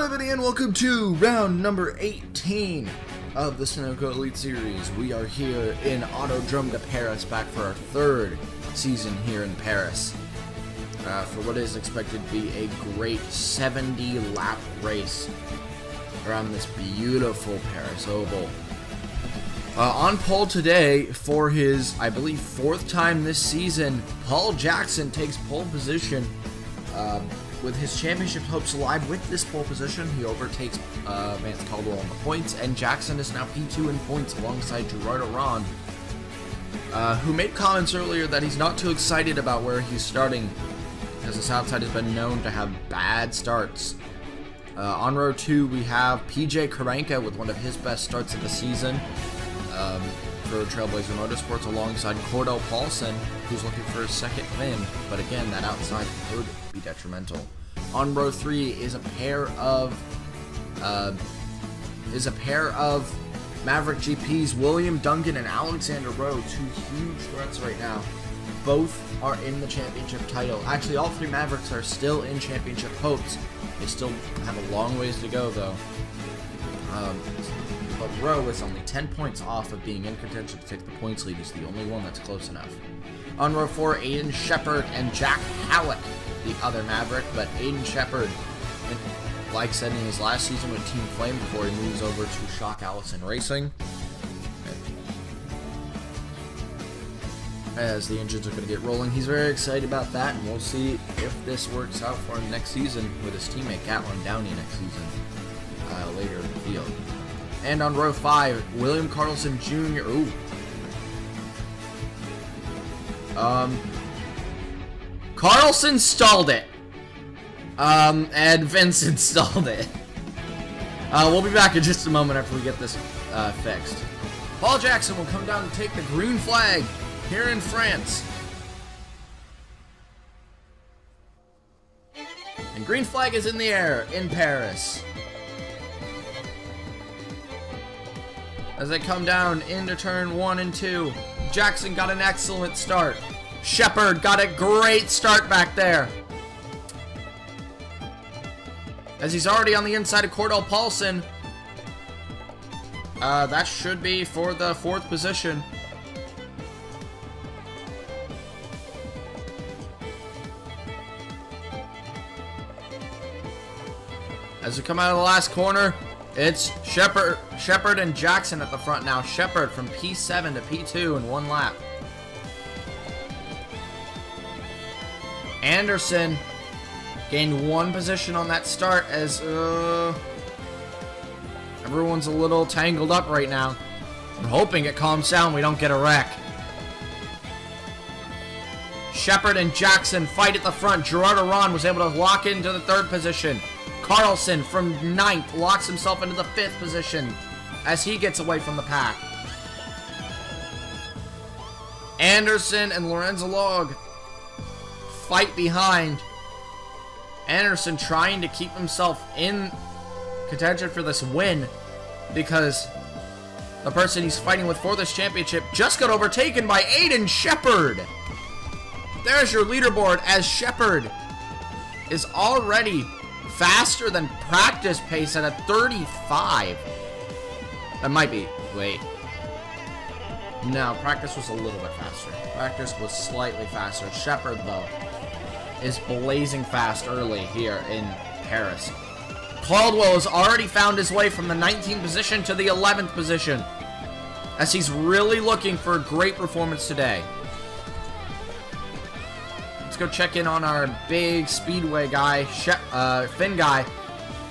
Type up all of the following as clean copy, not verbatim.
everybody, and welcome to round number 18 of the Sunoco Elite Series. We are here in Autodrome de Paris, back for our third season here in Paris. For what is expected to be a great 70-lap race around this beautiful Paris Oval. On pole today for his, I believe, fourth time this season, Paul Jackson takes pole position. With his championship hopes alive with this pole position, he overtakes Vance Caldwell on the points, and Jackson is now P2 in points alongside Gerardo Ron, who made comments earlier that he's not too excited about where he's starting, as this outside has been known to have bad starts. On row 2, we have PJ Karanka with one of his best starts of the season for Trailblazer Motorsports, alongside Cordell Paulson, who's looking for his second win, but again, that outside could be detrimental. On row 3 is a pair of Maverick GPs, William Duncan and Alexander Rowe, two huge threats right now. Both are in the championship title. Actually, all three Mavericks are still in championship hopes. They still have a long ways to go, though. But Rowe is only 10 points off of being in contention to take the points lead. He's the only one that's close enough. On row 4, Aiden Shepard and Jack Howlett, the other Maverick, but Aiden Shepard, like said in his last season with Team Flame before he moves over to Shock Allison Racing, as the engines are going to get rolling. He's very excited about that, and we'll see if this works out for him next season with his teammate Gatlin Downey next season, later in the field. And on row 5, William Carlson Jr. Carlson stalled it. And Vincent stalled it. We'll be back in just a moment after we get this fixed. Paul Jackson will come down and take the green flag here in France. And green flag is in the air in Paris. As they come down into turn 1 and 2, Jackson got an excellent start. Shepard got a great start back there, as he's already on the inside of Cordell Paulson. That should be for the 4th position. As we come out of the last corner, it's Shepard and Jackson at the front now. Shepard from P7 to P2 in 1 lap. Anderson gained 1 position on that start, as everyone's a little tangled up right now. I'm hoping it calms down, we don't get a wreck. Shepard and Jackson fight at the front. Gerardo Ron was able to lock into the 3rd position. Carlson from 9th locks himself into the 5th position as he gets away from the pack. Anderson and Lorenzo Log fight behind. Anderson trying to keep himself in contention for this win, because the person he's fighting with for this championship just got overtaken by Aiden Shepard. There's your leaderboard, as Shepard is already faster than practice pace at a 35. That might be, wait. No, practice was a little bit faster. Practice was slightly faster. Shepard, though, is blazing fast early here in Paris. Caldwell has already found his way from the 19th position to the 11th position, as he's really looking for a great performance today. Let's go check in on our big speedway guy, Finn guy.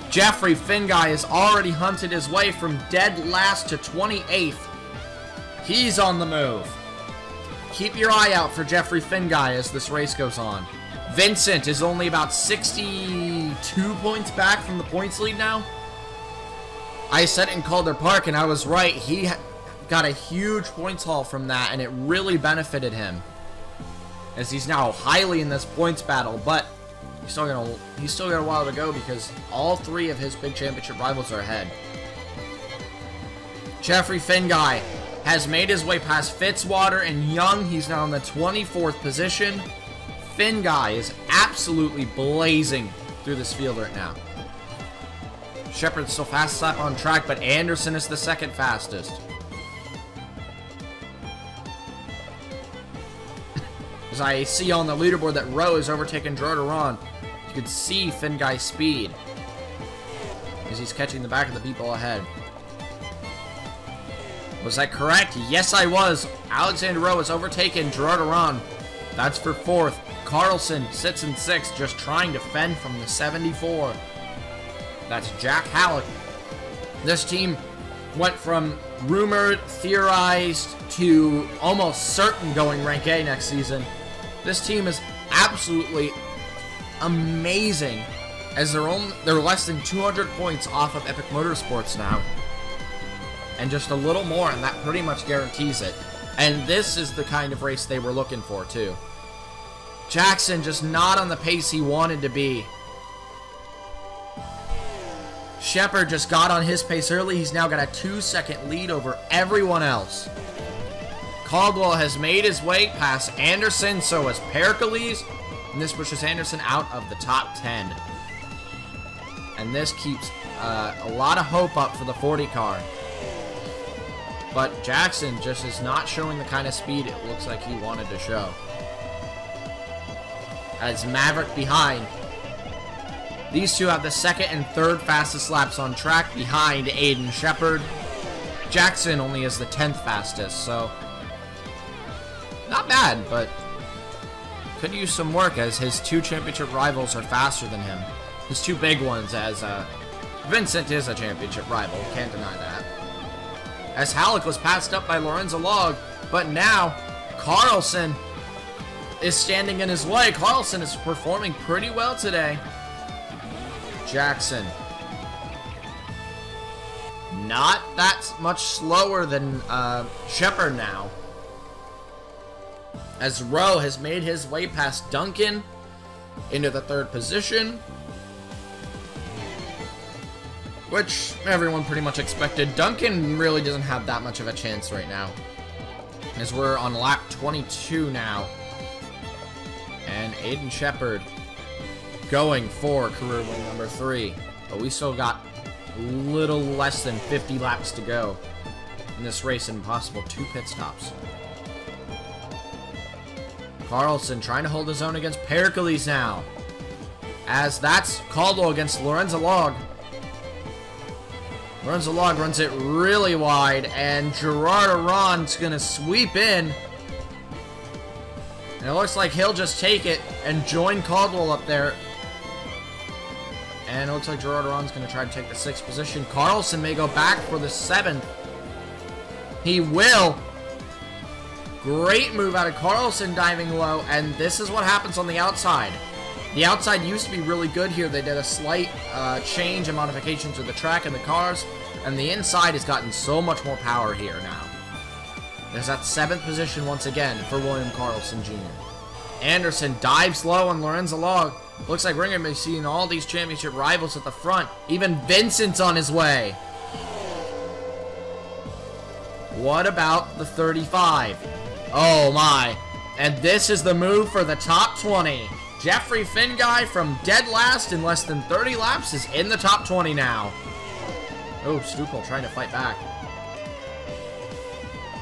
Jeffrey Finn guy has already hunted his way from dead last to 28th. He's on the move. Keep your eye out for Jeffrey Finn guy as this race goes on. Vincent is only about 62 points back from the points lead now. I said it in Calder Park, and I was right. He got a huge points haul from that, and it really benefited him, as he's now highly in this points battle, but he's still got a while to go, because all 3 of his big championship rivals are ahead. Jeffrey Finn guy has made his way past Fitzwater and Young. He's now in the 24th position. Finn guy is absolutely blazing through this field right now. Shepard's still fastest lap on track, but Anderson is the second fastest. As I see on the leaderboard that Rowe is overtaking Jordan. You can see Finn Guy's speed as he's catching the back of the people ahead. Was I correct? Yes, I was. Alexander Rowe is overtaken Jordan. That's for fourth. Carlson sits in sixth, just trying to fend from the 74. That's Jack Halleck. This team went from rumored, theorized, to almost certain going rank A next season. This team is absolutely amazing, as they're less than 200 points off of Epic Motorsports now. And just a little more, and that pretty much guarantees it. And this is the kind of race they were looking for, too. Jackson just not on the pace he wanted to be. Shepard just got on his pace early. He's now got a 2-second lead over everyone else. Caldwell has made his way past Anderson, so has Pericles. And this pushes Anderson out of the top 10. And this keeps a lot of hope up for the 40 car. But Jackson just is not showing the kind of speed it looks like he wanted to show. As Maverick behind. These two have the second and third fastest laps on track behind Aiden Shepard. Jackson only is the 10th fastest, so not bad, but could use some work as his two championship rivals are faster than him. His two big ones, as Vincent is a championship rival, can't deny that. As Halleck was passed up by Lorenzo Log, but now Carlson is standing in his way. Carlson is performing pretty well today. Jackson, not that much slower than Shepard now, as Rowe has made his way past Duncan into the third position, which everyone pretty much expected. Duncan really doesn't have that much of a chance right now, as we're on lap 22 now, and Aiden Shepard going for career win number 3, but we still got a little less than 50 laps to go in this race and possible 2 pit stops. Carlson trying to hold his own against Pericles now, as that's Caldwell against Lorenzo Log. Lorenzo Log runs it really wide, and Gerard Aron's gonna sweep in. And it looks like he'll just take it and join Caldwell up there. And it looks like Gerard Aron's going to try to take the 6th position. Carlson may go back for the 7th. He will. Great move out of Carlson diving low. And this is what happens on the outside. The outside used to be really good here. They did a slight change and modification to the track and the cars. And the inside has gotten so much more power here now. There's that 7th position once again for William Carlson Jr. Anderson dives low on Lorenzo Log. Looks like we're going to be seeing all these championship rivals at the front. Even Vincent's on his way. What about the 35? Oh my. And this is the move for the top 20. Jeffrey Finguy from dead last in less than 30 laps is in the top 20 now. Oh, Stukel trying to fight back.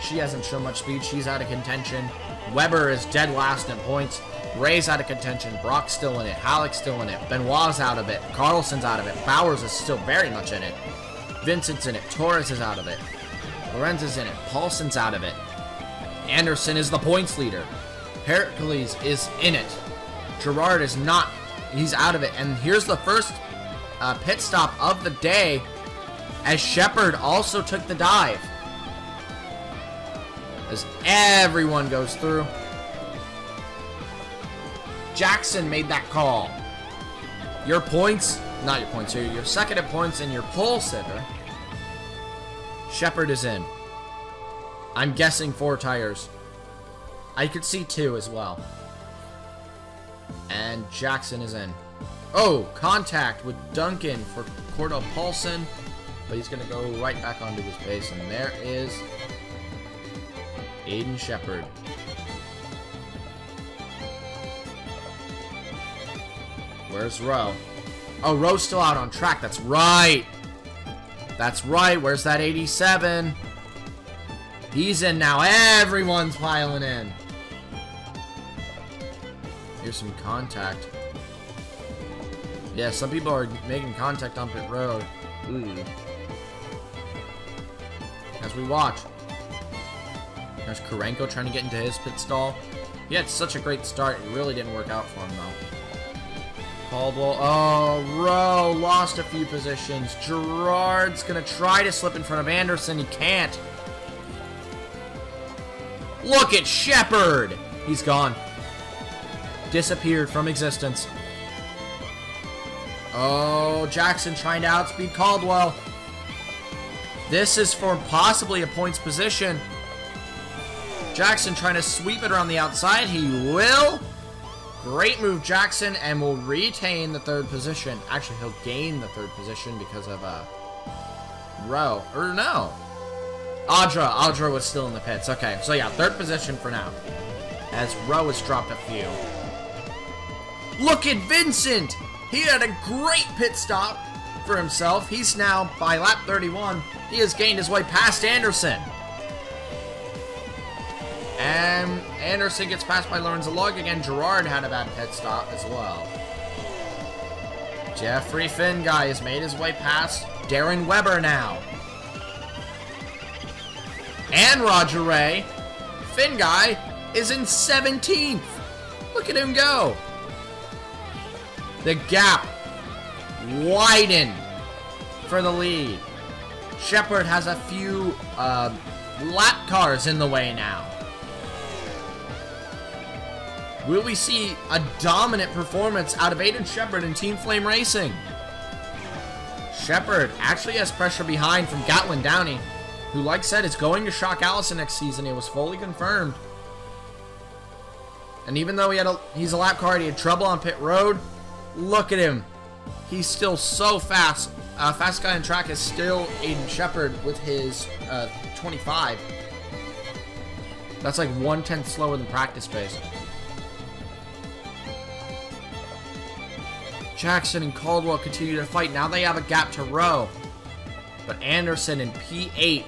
She hasn't shown much speed. She's out of contention. Weber is dead last in points. Ray's out of contention. Brock's still in it. Halleck's still in it. Benoit's out of it. Carlson's out of it. Bowers is still very much in it. Vincent's in it. Torres is out of it. Lorenzo's in it. Paulson's out of it. Anderson is the points leader. Pericles is in it. Gerard is not. He's out of it. And here's the first pit stop of the day, as Shepard also took the dive. As everyone goes through. Jackson made that call. Your points, not your points here, your second at points and your pole sitter. Shepard is in. I'm guessing 4 tires. I could see 2 as well. And Jackson is in. Oh, contact with Duncan for Cordell Paulson. But he's going to go right back onto his base. And there is Aiden Shepard. Where's Rowe? Oh, Rowe's still out on track. That's right. That's right. Where's that 87? He's in now. Everyone's piling in. Here's some contact. Yeah, some people are making contact on pit road. Ooh. As we watch. There's Kurenko trying to get into his pit stall. He had such a great start. It really didn't work out for him, though. Caldwell. Oh, Rowe lost a few positions. Gerard's going to try to slip in front of Anderson. He can't. Look at Shepard. He's gone. Disappeared from existence. Oh, Jackson trying to outspeed Caldwell. This is for possibly a points position. Jackson trying to sweep it around the outside. He will. Great move, Jackson, and will retain the third position. Actually, he'll gain the third position because of Rowe. Or no. Audra was still in the pits. Okay, so yeah, third position for now. As Rowe has dropped a few. Look at Vincent! He had a great pit stop for himself. He's now, by lap 31, he has gained his way past Anderson. And Anderson gets passed by Lorenzo Lug. Again, Gerard had a bad pit stop as well. Jeffrey Finguy has made his way past Darren Weber now. And Roger Ray. Finguy is in 17th. Look at him go. The gap widened for the lead. Shepard has a few lap cars in the way now. Will we see a dominant performance out of Aiden Shepard in Team Flame Racing? Shepard actually has pressure behind from Gatlin Downey, who, like I said, is going to shock Allison next season. It was fully confirmed. And even though he's a lap car, he had trouble on pit road. Look at him. He's still so fast. Fast guy on track is still Aiden Shepard with his 25. That's like 1/10 slower than practice pace. Jackson and Caldwell continue to fight. Now they have a gap to Rowe. But Anderson in P8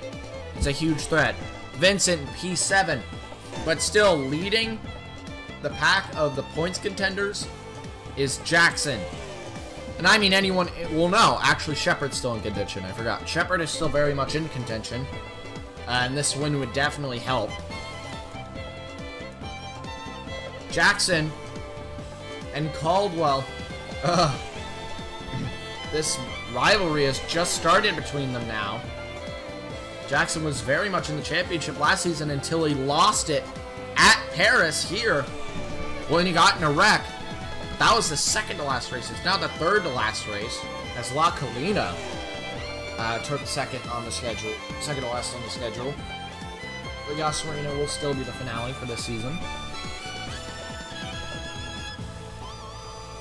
is a huge threat. Vincent in P7. But still leading the pack of the points contenders is Jackson. And I mean anyone, well no, actually Shepard's still in contention, I forgot. Shepard is still very much in contention. And this win would definitely help. Jackson and Caldwell. This rivalry has just started between them now. Jackson was very much in the championship last season until he lost it at Paris here when he got in a wreck. But that was the second to last race. It's now the third to last race as La Colina took second on the schedule, second to last on the schedule. But Yas Marino will still be the finale for this season.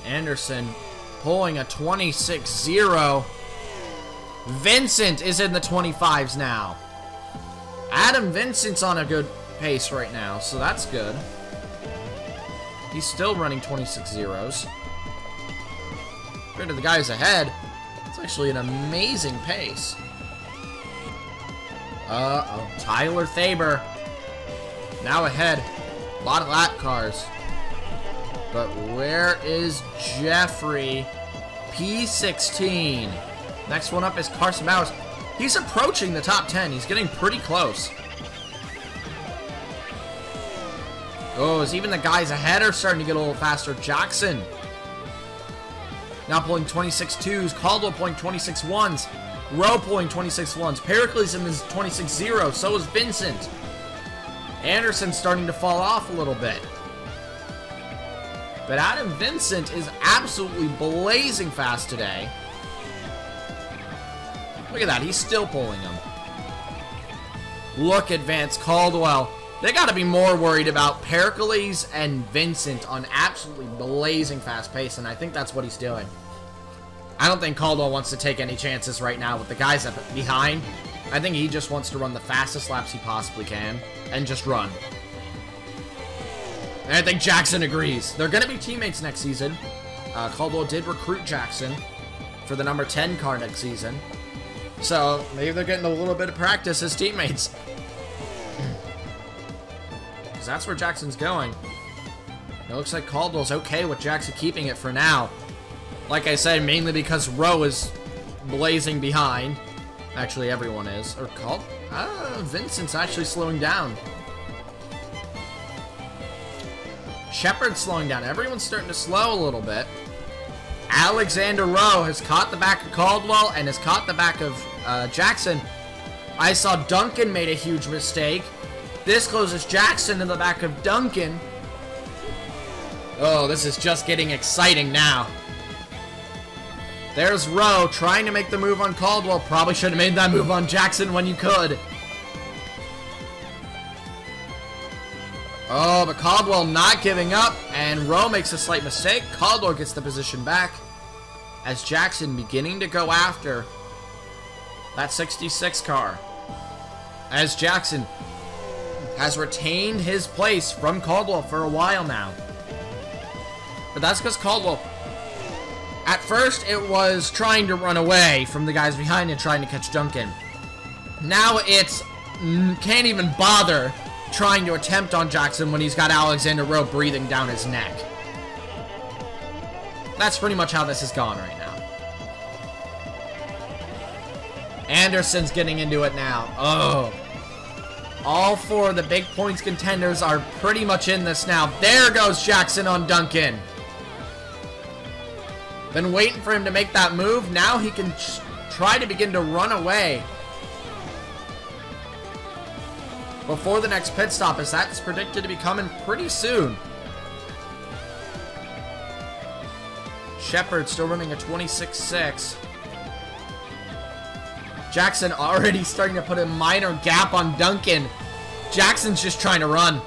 Anderson pulling a 26-0. Vincent is in the 25s now. Adam Vincent's on a good pace right now, so that's good. He's still running 26 zeros. Compared to the guys ahead, it's actually an amazing pace. Tyler Thaber now ahead. A lot of lap cars. But where is Jeffrey? P16. Next one up is Carson Bowers. He's approaching the top 10. He's getting pretty close. Oh, as even the guys ahead are starting to get a little faster. Jackson now pulling 26.2s. Caldwell pulling 26.1s. Rowe pulling 26.1s. Pericles in his 26.0. So is Vincent. Anderson's starting to fall off a little bit. But Adam Vincent is absolutely blazing fast today. Look at that. He's still pulling them. Look at Vance Caldwell. They got to be more worried about Pericles and Vincent on absolutely blazing fast pace, and I think that's what he's doing. I don't think Caldwell wants to take any chances right now with the guys up behind. I think he just wants to run the fastest laps he possibly can and just run. And I think Jackson agrees. They're going to be teammates next season. Caldwell did recruit Jackson for the number 10 car next season. So maybe they're getting a little bit of practice as teammates. Because that's where Jackson's going. It looks like Caldwell's okay with Jackson keeping it for now. Like I said, mainly because Rowe is blazing behind. Actually, everyone is. Or Vincent's actually slowing down. Shepard's slowing down. Everyone's starting to slow a little bit. Alexander Rowe has caught the back of Caldwell and has caught the back of Jackson. I saw Duncan made a huge mistake. This closes Jackson in the back of Duncan. Oh, this is just getting exciting now. There's Rowe trying to make the move on Caldwell. Probably should have made that move on Jackson when you could. Oh, but Caldwell not giving up, and Rowe makes a slight mistake. Caldwell gets the position back as Jackson beginning to go after that 66 car. As Jackson has retained his place from Caldwell for a while now. But that's because Caldwell, at first it was trying to run away from the guys behind and trying to catch Duncan. Now it's can't even bother trying to attempt on Jackson when he's got Alexander Rowe breathing down his neck. That's pretty much how this has gone right now. Anderson's getting into it now. Oh. All four of the big points contenders are pretty much in this now. There goes Jackson on Duncan. Been waiting for him to make that move. Now he can try to begin to run away before the next pit stop, as that's predicted to be coming pretty soon. Shepard still running a 26.6. Jackson already starting to put a minor gap on Duncan. Jackson's just trying to run.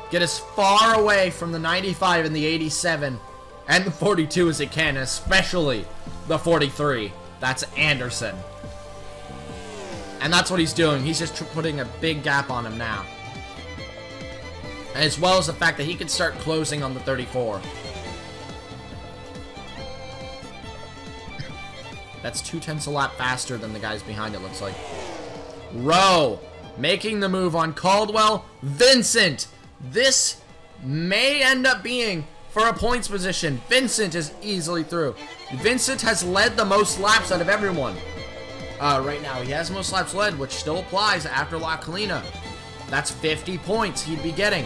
Get as far away from the 95 and the 87 and the 42 as it can, especially the 43. That's Anderson. And that's what he's doing. He's just putting a big gap on him now. As well as the fact that he can start closing on the 34. That's 0.2 a lap faster than the guys behind, it looks like. Rowe making the move on Caldwell. Vincent. This may end up being for a points position. Vincent is easily through. Vincent has led the most laps out of everyone. Right now, he has most laps led, which still applies after La Colina. That's 50 points he'd be getting.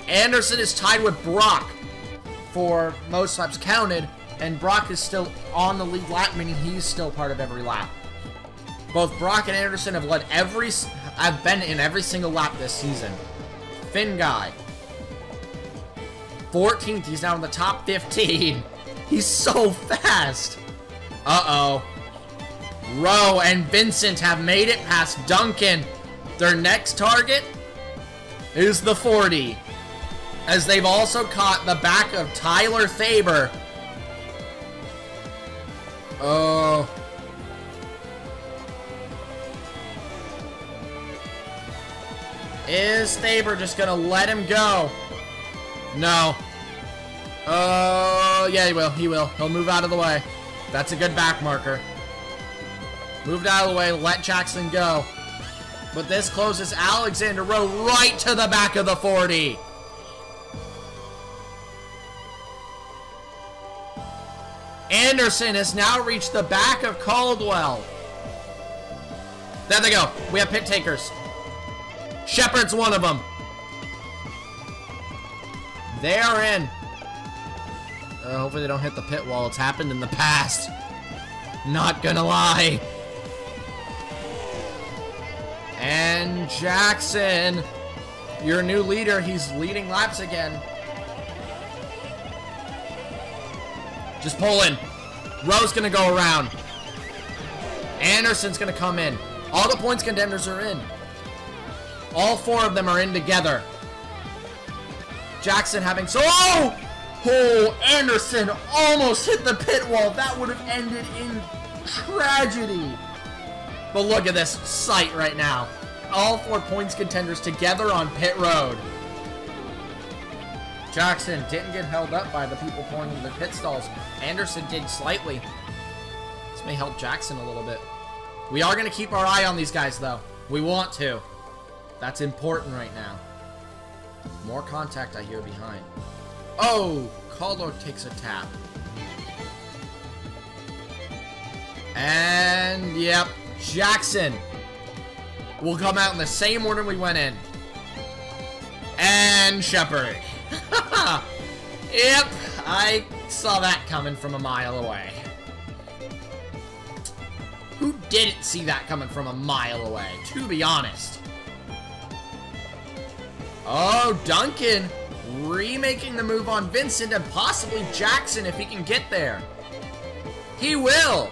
Anderson is tied with Brock for most laps counted, and Brock is still on the lead lap, meaning he's still part of every lap. Both Brock and Anderson have been in every single lap this season. Finn guy, 14th. He's now in the top 15. He's so fast. Uh-oh. Rowe and Vincent have made it past Duncan. Their next target is the 40, as they've also caught the back of Tyler Faber. Oh. Is Faber just gonna let him go? No. Oh, yeah, he will. He will. He'll move out of the way. That's a good back marker. Moved out of the way, let Jackson go. But this closes Alexander Rowe right to the back of the 40. Anderson has now reached the back of Caldwell. There they go. We have pit takers. Shepard's one of them. They are in. Hopefully they don't hit the pit wall. It's happened in the past. Not gonna lie. And Jackson, your new leader, he's leading laps again. Just pull in. Rowe's gonna go around. Anderson's gonna come in. All the points contenders are in. All four of them are in together. Jackson having Oh, Anderson almost hit the pit wall. That would have ended in tragedy. But look at this sight right now. All 4 points contenders together on pit road. Jackson didn't get held up by the people pouring into the pit stalls. Anderson did slightly. It's may help Jackson a little bit. We are going to keep our eye on these guys, though. We want to. That's important right now. More contact I hear behind. Oh, Caldwell takes a tap. And, yep, Jackson will come out in the same order we went in. And Shepard. Yep, I saw that coming from a mile away. Who didn't see that coming from a mile away, to be honest? Oh, Duncan remaking the move on Vincent and possibly Jackson if he can get there. He will.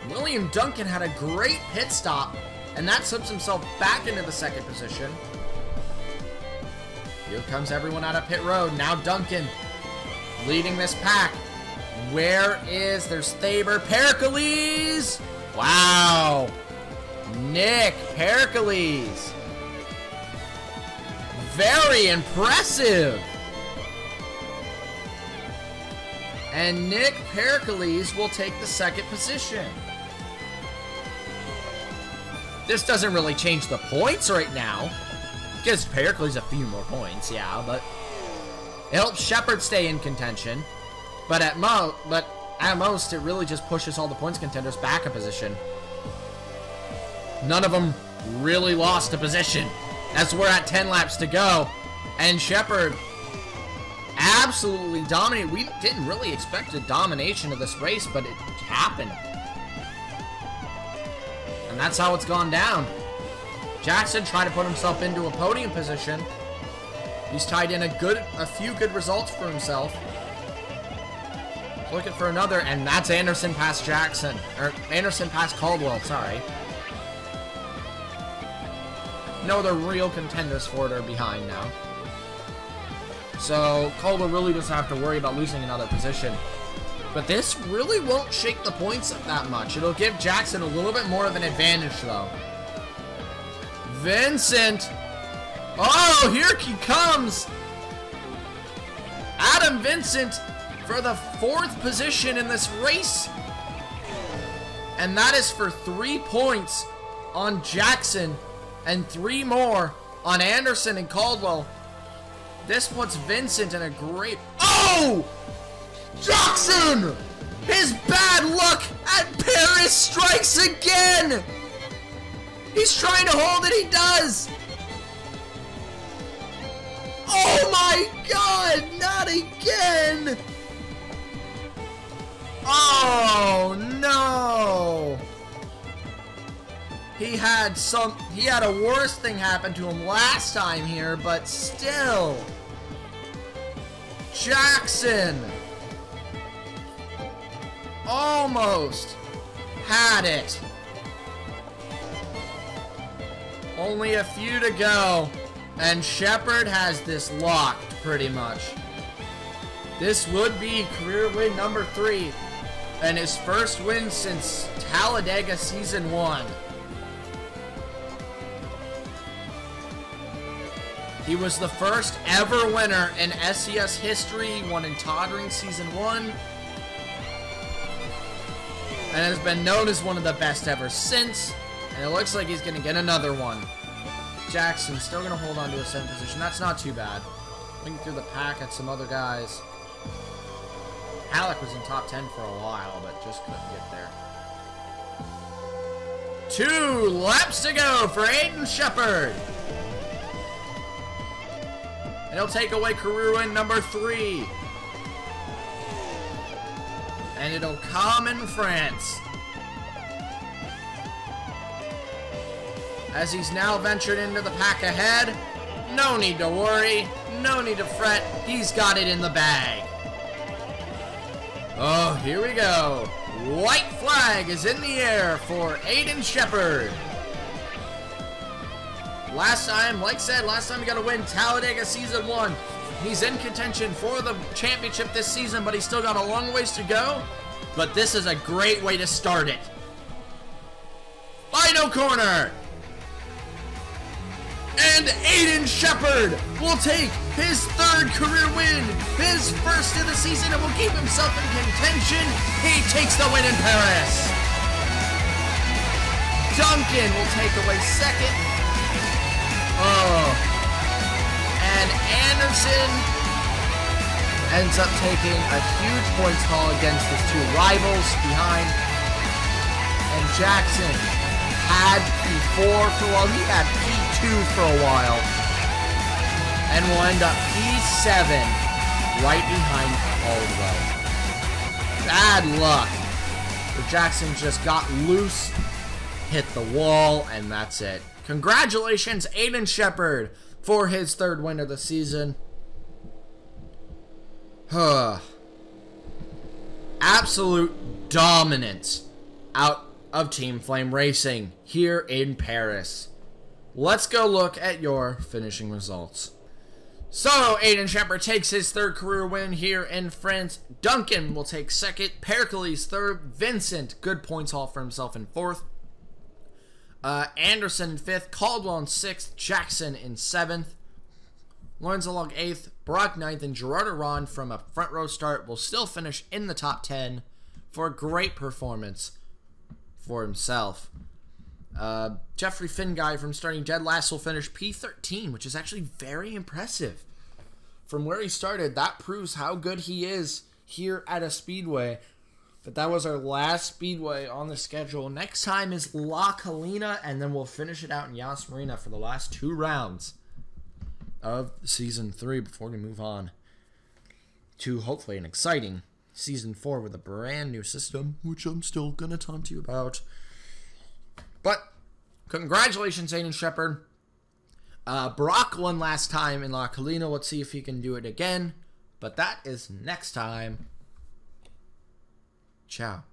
William Duncan had a great pit stop, and that slips himself back into the second position. Here comes everyone out of pit road. Now Duncan leading this pack. Where is, there's Thaber, Pericles. Wow. Nick Pericles. Very impressive. And Nick Pericles will take the second position. This doesn't really change the points right now. Gives Pericles a few more points, yeah, but it helps Shepard stay in contention. But at most, it really just pushes all the points contenders back a position. None of them really lost a position, as we're at 10 laps to go. And Shepard absolutely dominated. We didn't really expect a domination of this race, but it happened. And that's how it's gone down. Jackson tried to put himself into a podium position. He's tied in a few good results for himself. Looking for another, and that's Anderson past Jackson. Or Anderson past Caldwell, sorry. No other real contenders for it are behind now. So Caldwell really doesn't have to worry about losing another position. But this really won't shake the points up that much. It'll give Jackson a little bit more of an advantage, though. Vincent! Oh, here he comes! Adam Vincent for the 4th position in this race. And that is for 3 points on Jackson and 3 more on Anderson and Caldwell. This puts Vincent in a great... Oh! Jackson! His bad luck at Paris strikes again! He's trying to hold it, he does! Oh my god, not again! Oh no! He had a worse thing happen to him last time here, but still. Jackson almost had it. Only a few to go, and Shepard has this locked pretty much. This would be career win number 3, and his first win since Talladega Season 1. He was the first ever winner in SCS history. He won in Autodrome Season 1. And has been known as one of the best ever since. And it looks like he's going to get another one. Jackson still going to hold on to a 7th position. That's not too bad. Looking through the pack at some other guys. Halleck was in top 10 for a while, but just couldn't get there. 2 laps to go for Aiden Shepard. And he'll take away career win number 3. And it'll come in France. As he's now ventured into the pack ahead. No need to worry. No need to fret. He's got it in the bag. Oh, here we go. White flag is in the air for Aiden Shepard. Last time, like I said, last time he got to win Talladega Season 1. He's in contention for the championship this season, but he's still got a long ways to go. But this is a great way to start it. Final corner. And Aiden Shepard will take his 3rd career win, his first of the season, and will keep himself in contention. He takes the win in Paris. Duncan will take away second. Oh. And Anderson ends up taking a huge points haul against his two rivals behind. And Jackson had P4 for a while. He had P2 for a while. And will end up P7 right behind Caldwell. Bad luck. But Jackson just got loose, hit the wall, and that's it. Congratulations, Aiden Shepard, for his third win of the season. Absolute dominance out of Team Flame Racing here in Paris. Let's go look at your finishing results. So, Aiden Shepard takes his third career win here in France. Duncan will take second. Pericles third. Vincent, good points haul for himself in fourth. Anderson in fifth. Caldwell in sixth. Jackson in seventh. Lorenzo Log eighth. Brock ninth. And Gerard Aron from a front row start will still finish in the top 10 for a great performance for himself. Jeffrey Finguy from starting dead last will finish P13, which is actually very impressive. From where he started, that proves how good he is here at a speedway. But that was our last speedway on the schedule. Next time is La Colina, and then we'll finish it out in Yas Marina for the last 2 rounds of Season 3 before we move on to hopefully an exciting Season 4 with a brand new system, which I'm still going to talk to you about. But congratulations, Aiden Shepard. Brock won last time in La Colina. Let's see if he can do it again. But that is next time. Ciao.